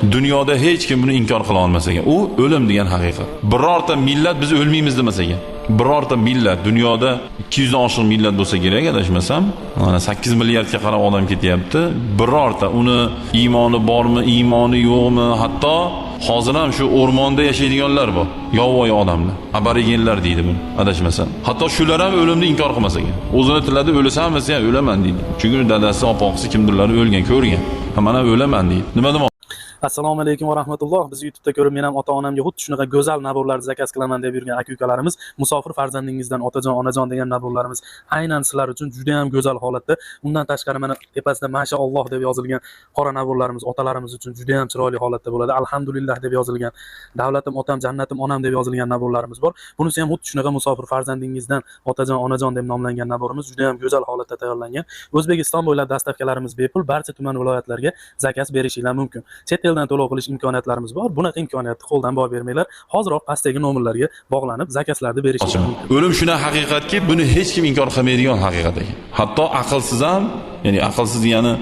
Dunyoda hech kim buni inkor qila olmas ekan. U o'lim degan haqiqat. Birorta millat biz o'lmaymiz demas ekan. Birorta millat dunyoda 200 dan oshiq millat bo'lsa kerak, adashmasam, mana 8 milliardga qarab odam ketyapti. Birorta uni iymoni bormi, iymoni yo'qmi, hatto hozir ham shu o'rmonda yashaydiganlar bor. Yovvoyi odamlar, aborigenlar deydi buni, adashmasam. Hatto shular ham o'limni inkor qilmas ekan. O'zini tilada o'lsam desa, o'laman deydi. Chunki dadasi, opoqisi kimdirlar o'lgan, ko'rgan. Mana o'laman deydi. Nima demoqchi? Assalomu alaykum va rahmatulloh. Biz YouTube'da ko'rib, men ham ota-onamga xuddi shunaqa go'zal naborlarni zakaz qilaman deb yurgan aka-ukalarimiz, musofir farzandingizdan otajon, onajon degan naborlarimiz aynan sizlar uchun juda ham go'zal holatda. Undan tashqari mana tepasida mashalloh deb yozilgan qora naborlarimiz otalarimiz uchun juda ham chiroyli holatda bo'ladi. Alhamdulillah deb yozilgan, davlatim otam, jannatim onam deb yozilgan naborlarimiz bor. Bunisi ham xuddi shunaqa musofir farzandingizdan otajon, onajon deb nomlangan naborimiz juda ham go'zal holatda tayyorlangan. O'zbekiston bo'ylab dastavkalarimiz bepul, barcha tuman viloyatlarga zakaz berishinglar mumkin. Chet eldan to'lov qilish imkoniyatlarimiz bor. Bunaqa imkoniyatni qo'ldan boy bermanglar. Hoziroq pastdagi nomerlarga bog'lanib zakazlarni berishingiz mumkin. O'lim shuna haqiqatki, buni hech kim inkor qilmaydigan haqiqat ekan. Hatto aqlsiz ham, ya'ni aqlsiz degani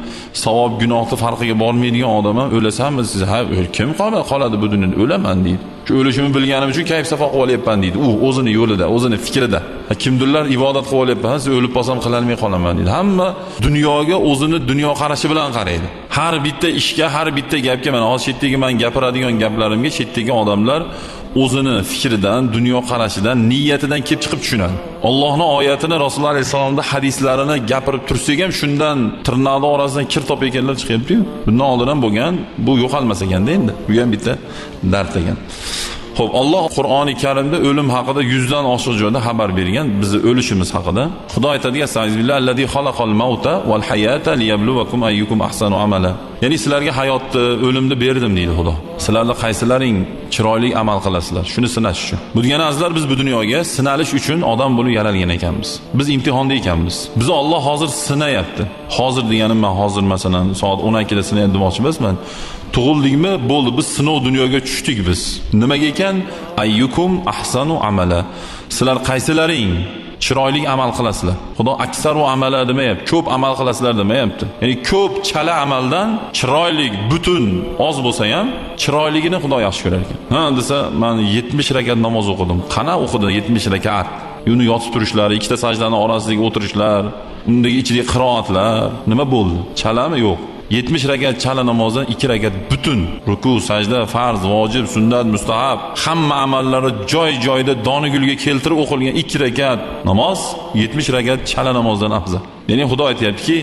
savob gunohni farqiga bormaydigan odam ham o'lasanmi siz, ha, kim qoladi bu dunyoda, o'laman deydi. Shu o'lishimni bilganim uchun kayf safo qilib olyapman deydi. U o'zini yo'lida, o'zini fikrida. Kimdirlar ibodat qilib olyapman, siz o'lib qolsam qilolmay qolaman deydi. Hamma dunyoga o'zini dunyo qarashi bilan qaraydi. Har bitta ishga, har bitta gapga, mana hozir chetdagi men gapiradigan gaplarimga chetdagi odamlar o'zini fikridan, dunyo qarashidan, niyatidan kelib chiqib tushunadi. Allohning oyatini, Rasululloh alayhisolamning hadislarini gapirib tursak ham shundan tirnoqni orasidan kir topayotganlar chiqyapti-yu. Bundan oldin ham bo'lgan, bu yo'qolmas ekanda endi. Bu ham bitta dard ekan. Xo'p, Alloh Qur'oni Karimda o'lim haqida 100 dan oshiq joyda xabar bergan, bizni o'lishimiz haqida. Xudo aytadigan: "Astagfirullah, xalaqal mauta val hayata liyabluwakum ayyukum ahsanu amala." Ya'ni sizlarga hayotni, o'limni berdim deydi Xudo. Sizlarga qaysilaring chiroyli amal qilasizlar, shuni sinash uchun. Bu degani azizlar, biz bu dunyoga sinalish uchun odam bo'lib yaralgan ekanmiz. Biz imtihonda ekanmiz. Bizni Alloh hozir sinayapti. Hozir deganim men hozir masalan soat 12 da sinayapti demoqchi emasman. Tug'ildikmi, bo'ldi, biz sinov dunyoga tushdik biz. Nimaga ekan? Ayyukum ahsanu amala. Sizlar qaysilaring chiroyli amal qilasizlar. Xudo aksaru amala demayapti, ko'p amal qilasizlar demayapti. Ya'ni ko'p chala amaldan chiroyli, butun oz bo'lsa ham chiroyligini Xudo yaxshi ko'rar ekan. Ha desa, men 70 rakat namoz o'qidim. Qana o'qidi 70 rakat? Uni yotib turishlari, ikkita sajdani orasidagi o'tirishlar, undagi ichidagi qiroatlar, nima bo'ldi? Chalami yo'q? 70 rakat chala namozdan 2 rakat butun ruku, sajda, farz, vojib, sunnat, mustahab, hamma amallari joy-joyida donigulga keltirib o'qilgan 2 rakat namoz 70 rakat chala namozdan afzal. Ya'ni Xudo aytayaptiki,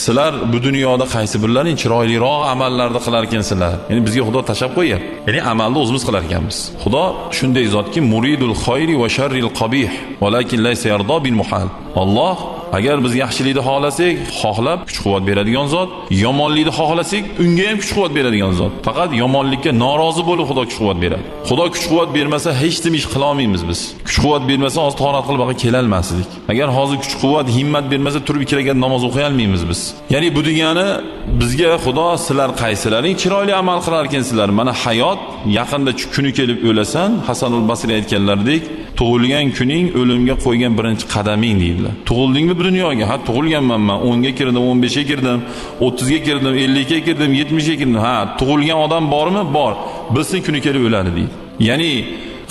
sizlar bu dunyoda qaysi birlaring chiroyliroq amallarni qilar ekansizlar. Ya'ni bizga Xudo tashab qo'yapti. Ya'ni amalni o'zimiz qilar ekanmiz. Xudo shunday zotki, muridul xoyri va sharril qabih, walakin laysa yardo bil muhal. Alloh agar biz yaxshilikni xohlasak, xohlab kuch-quvvat beradigan zot, yomonlikni xohlasak, unga ham kuch-quvvat beradigan zot. Faqat yomonlikka norozi bo'lib Xudo kuch-quvvat beradi. Xudo kuch-quvvat bermasa hech nima ish qila olmaymiz biz. Kuch-quvvat bermasa hozir to'g'ri qilib baqa kela olmasdik. Agar hozir kuch-quvvat, himmat bermasa turib 2 rakat namoz o'qiy olmaymiz biz. Ya'ni bu degani bizga Xudo sizlar qaysilaring chiroyli amal qilar ekansizlar. Mana hayot yaqinda kuni kelib o'lasan, Hasanul Basri aytganlaridek, tug'ilgan kuning o'limga qo'ygan birinchi qadaming deydilar. Tug'ildingmi bu dunyoga? Ha, tug'ilganman men. 10 ga kirdim, 15 ga kirdim, 30 ga kirdim, 50 ga kirdim, 70 ga kirdim. Ha, tug'ilgan odam bormi? Bor. Bilsin kuni kelib o'ladi deydi. Ya'ni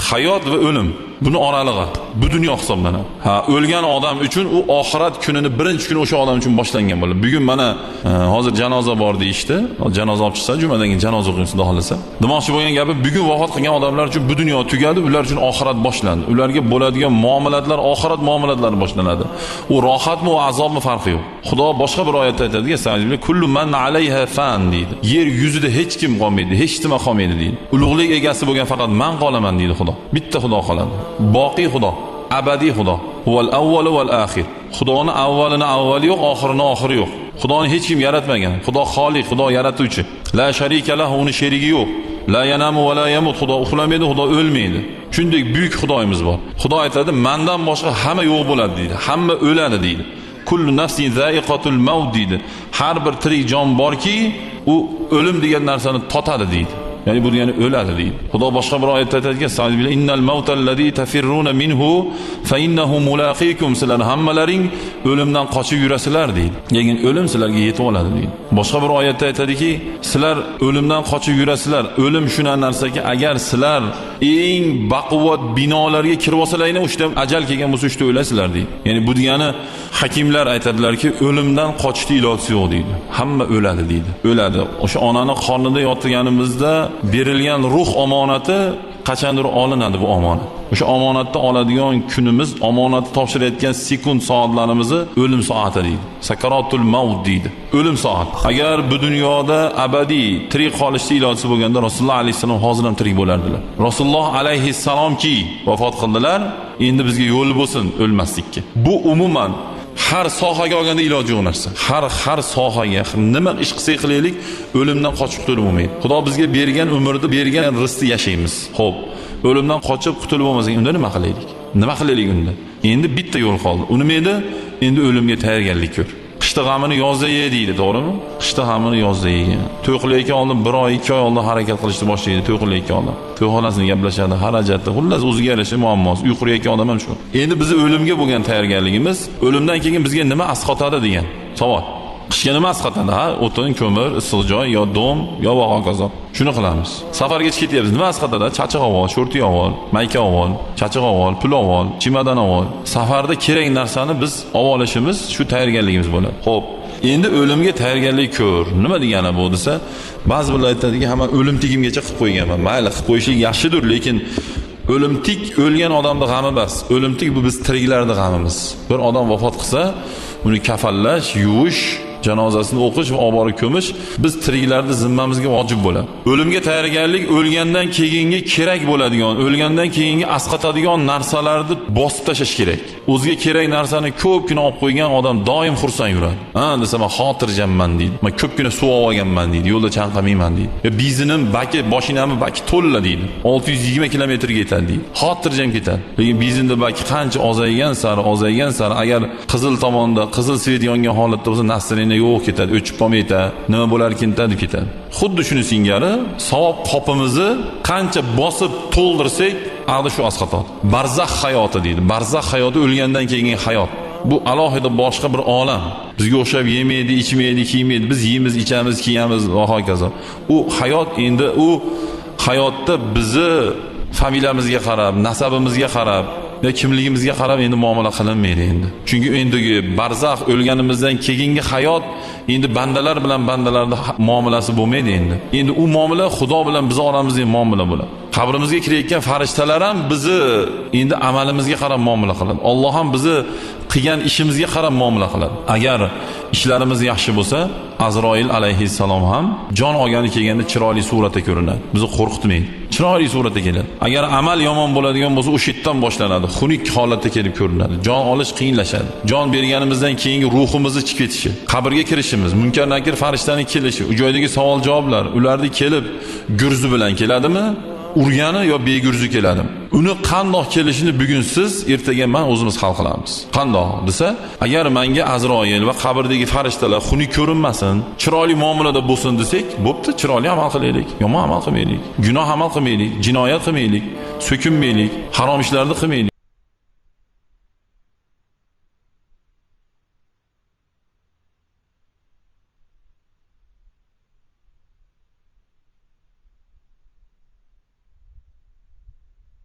hayot va o'lim buni oralig'i bu dunyo hisoblanadi. Ha, o'lgan odam uchun u oxirat kunini birinchi kuni o'sha odam uchun boshlangan bo'ladi. Bugun mana hozir janoza bor deyishdi. Janoza olib chiqsa, jumadan keyin janoza o'qiymiz, xudo xolasa. Demoqchi bo'lgan gapi, bugun vafot qilgan odamlar uchun bu dunyo tugadi, ular uchun oxirat boshlandi. Ularga bo'ladigan muomalatlar oxirat muomalatlari boshlanadi. U rohatmi, u azobmi farqi yo'q. Xudo boshqa bir oyatda aytadi, "Sa'ilbi kullu man alayha fan" deydi. Yer yuzida hech kim qolmaydi, hech nima qolmaydi deydi. Ulug'lik egasi bo'lgan faqat men qolaman deydi Xudo. Bitta Xudo qoladi. Boqiy Xudo, abadiy Xudo. Huval avval val axir. Xudoning avvalini avvali yo'q, oxirini oxiri yo'q. Xudoni hech kim yaratmagan. Xudo xoliq, Xudo yaratuvchi. La sharika lahu, uni sherigi yo'q. La yanamu va la yamut. Xudo uxlamaydi, Xudo o'lmaydi. Shunday buyuk Xudoyimiz bor. Xudo aytadi, mendan boshqa hamma yo'q bo'ladi deydi. Hamma o'ladi deydi. Kullu nafsin za'iqatul maut deydi. Har bir tirik jon borki, u o'lim degan narsani totadi deydi. Ya'ni bu degani o'ladi deydi. Xudo boshqa bir oyatda aytadigan, "Sa'bilan innal mautal-ladzi tafirruna minhu fa innahu mulaqikum." Sizlar hammalaring o'limdan qochib yurasizlar deydi. Lekin o'lim sizlarga yetib oladi deydi. Boshqa bir oyatda aytadiki, sizlar o'limdan qochib yurasizlar. O'lim shuna narsaki, agar sizlar eng baquvvat binolarga kirib olsalaringlar, o'shda ajal kelgan bo'lsa, o'shda o'lasizlar deydi. Ya'ni bu degani hakimlar aytadilarki, o'limdan qochishni iloji yo'q deydi. Hamma o'ladi deydi. O'ladi. O'sha onani qornida yotganimizda berilgan ruh omonati qachondir olinadi bu omonat. O'sha omonatni oladigan kunimiz, omonatni topshirayotgan sekund soatlarimizni o'lim soati deydi. Sakaratul maut deydi. O'lim soati. Agar bu dunyoda abadiy tirik qolishni iloji bo'lganda Rasululloh alayhisalom hozir ham tirik bo'lardilar. Rasululloh alayhissalomki vafot qildilar, endi bizga yo'l bo'lsin o'lmaslikka. Bu umuman har sohaga olganda iloji yo'q narsa. Har sohaga nima ish qilsak qilaylik, o'limdan qochib qutulib bo'lmaydi. Xudo bizga bergan umrni, bergan rizqni yashaymiz. Xo'p, o'limdan qochib qutulib bo'lmasak, unda nima qilaylik? Nima qilaylik unda? Endi bitta yo'l qoldi. U nima edi? Endi o'limga tayyorgarlik ko'r. Qishda g'amini yozda ye deydi, to'g'rimi? Qishda g'amini yozda yegan. To'y qilayotgan oldin 1 oy, 2 oy oldin harakat qilishni boshlaydi, to'y qilayotgan oldin. To'yxonasini gaplashadi, xarajatda, xullas o'ziga yarasha muammosi. Uy qurayotgan odam ham shu. Endi bizni o'limga bo'lgan tayyorgarligimiz, o'limdan keyin bizga nima asqotadi degan savol. Qishga nima asqotadi? Ha, o'tin, ko'mir, issiq joy yo dom yo hokazo. Shuni qilamiz. Safarga ketyapmiz. Nima asqotadi? Chachiq avval, sho'rti avval, mayka avval, chachiq avval, pul avval, chimadan avval. Safarda kerak narsani biz olishimiz shu tayyorgarligimiz bo'ladi. Xo'p, endi o'limga tayyorgarlik ko'r. Nima degani bu desa, ba'zi birlar aytadiki, hamma o'lim tigimgacha qilib qo'yganman. Mayli, qilib qo'yishlik yaxshidir, lekin o'limtik o'lgan odamning g'ami emas. O'limtik bu biz tiriklarning g'amimiz. Bir odam vafot qilsa, uni kafanlash, yuvish, janozasini o'qish va olib borib ko'mish biz tiriklarning zimmamizga vojib bo'ladi. O'limga tayyorgarlik o'lgandan keyingi kerak bo'ladigan, o'lgandan keyingi asqatadigan narsalarni bosib tashlash kerak. O'ziga kerak narsani ko'pgina olib qo'ygan odam doim xursand yuradi. Ha, desa men xotirjamman deydi. Men ko'pgina suv olganman deydi, yo'lda chanqamayman deydi. Benzinim baki, mashinamni baki to'la deydi. 620 kilometrga yetadi deydi. Xotirjam ketadi. Lekin benzinda baki qancha ozaygan sari agar qizil tomonda, qizil svet yongan holatda bo'lsa, nasrina yo'q ketadi, o'chib qolmaydi, nima bo'larkin deb ketadi. Xuddi shuni singari savob qopimizni qancha bosib to'ldirsak, aqdi shu asqatadi. Barzax hayoti deydi. Barzax hayoti o'lgandan keyingi hayot. Bu alohida boshqa bir olam. Bizga o'xshab yemaydi, ichmaydi, kiymaydi. Biz yeymiz, ichamiz, kiyamiz va hokazo. U hayot endi u hayotda bizni familiyamizga qarab, nasabimizga qarab va kimligimizga qarab endi muomala qilinmaydi endi. Chunki endigi barzax o'lganimizdan keyingi hayot endi bandalar bilan bandalarning muomalasi bo'lmaydi endi. Endi u muomala Xudo bilan biz oramizdagi muomala bo'ladi. Qabrimizga kirayotgan farishtalar ham bizni endi amalimizga qarab muomala qiladi. Alloh ham bizni qilgan ishimizga qarab muomala qiladi. Agar ishlarimiz yaxshi bo'lsa, Azroil alayhissalom ham jon olgani kelganda chiroyli suratda ko'rinadi. Bizni qo'rqitmaydi. Chiroyli suratda keladi. Agar amal yomon bo'ladigan bo'lsa, o'sha yerdan boshlanadi. Xunuk holatda kelib ko'rinadi. Jon olish qiyinlashadi. Jon berganimizdan keyingi ruhimizni chiqib ketishi, qabrga kirishimiz, munkar nakir farishtaning kelishi, u joydagi savol-javoblar, ularni kelib gurzi bilan keladimi? Urgani yo begurzi keladimi? Uni qandoq kelishini bugun siz, ertaga men o'zimiz hal qilamiz. Qandoq desa, agar menga Azroil va qabrdagi farishtalar xunuk ko'rinmasin, chiroyli muomalada bo'lsin desak, bo'pti, chiroyli amal qilaylik, yomon amal qilmaylik, gunoh amal qilmaylik, jinoyat qilmaylik, so'kinmaylik, harom ishlarni qilmaylik.